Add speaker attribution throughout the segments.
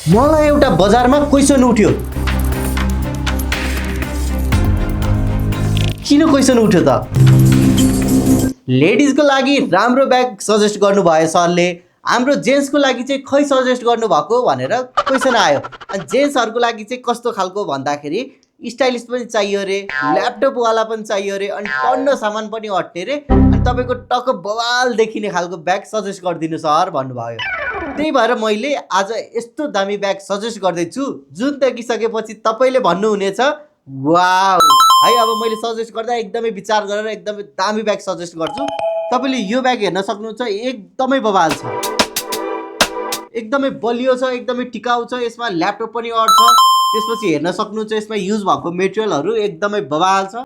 Speaker 1: मलाई एउटा बजारमा क्वेसन उठ्यो। किन क्वेसन उठ्यो त? लेडिजको लागि राम्रो ब्याग सजेस्ट गर्नुभयो सरले, हाम्रो जेन्ट्सको लागि चाहिँ खै सजेस्ट गर्नुभएको भनेर क्वेसन आयो। अनि जेन्ट्सहरूको लागि चाहिँ कस्तो खालको भन्दाखेरि स्टाइलिस पनि चाहियो अरे, ल्यापटपवाला पनि चाहियो अरे, अनि टन्न सामान पनि अट्ने रे, अनि तपाईँको टक्क बवाल देखिने खालको ब्याग सजेस्ट गरिदिनु सर भन्नुभयो। त्यही भएर मैले आज यस्तो दामी ब्याग सजेस्ट गर्दैछु जुन देखिसकेपछि तपाईँले भन्नुहुनेछ वाउ है। अब मैले सजेस्ट गर्दा एकदमै विचार गरेर एकदमै दामी ब्याग सजेस्ट गर्छु। तपाईँले यो ब्याग हेर्न सक्नुहुन्छ, एकदमै बवाल छ, एकदमै बलियो छ, एकदमै टिकाउ छ, यसमा ल्यापटप पनि अट्छ। त्यसपछि हेर्न सक्नुहुन्छ यसमा युज भएको मेटेरियलहरू एकदमै बवाल छ।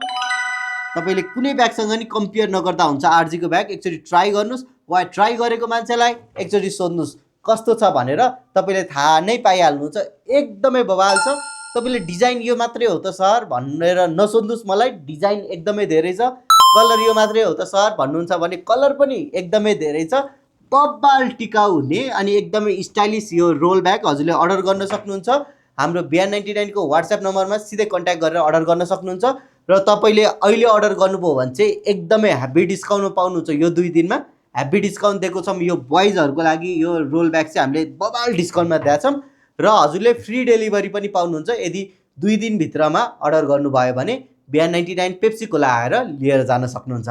Speaker 1: तपाईँले कुनै ब्यागसँग नि कम्पेयर नगर्दा हुन्छ। आरजीको ब्याग एकचोटि ट्राई गर्नुहोस्, वा ट्राई गरेको मान्छेलाई एकचोटि सोध्नुहोस् कस्तो छ भनेर, तपाईँले थाहा नै पाइहाल्नुहुन्छ। एकदमै बवाल छ। तपाईँले डिजाइन यो मात्रै हो त सर भनेर नसोध्नुहोस् मलाई, डिजाइन एकदमै धेरै छ। कलर यो मात्रै हो त सर भन्नुहुन्छ भने कलर पनि एकदमै धेरै छ। बब्बाल टिकाउ हुने अनि एकदमै स्टाइलिस यो रोल ब्याग हजुरले अर्डर गर्न सक्नुहुन्छ। हाम्रो बिहान99 को वाट्सएप नम्बरमा सिधै कन्ट्याक्ट गरेर अर्डर गर्न सक्नुहुन्छ। र तपाईँले अहिले अर्डर गर्नुभयो भने चाहिँ एकदमै ह्याप्पी डिस्काउन्ट पाउनुहुन्छ। यो 2 दिनमा ह्याप्पी डिस्काउन्ट दिएको छौँ। यो बोइजहरूको लागि यो रोल ब्याग चाहिँ हामीले बबाल डिस्काउन्टमा दिएको छौँ। र हजुरले फ्री डेलिभरी पनि पाउनुहुन्छ यदि 2 दिनभित्रमा अर्डर गर्नुभयो भने। बिहान99 पेप्सी कोला आएर लिएर जान सक्नुहुन्छ।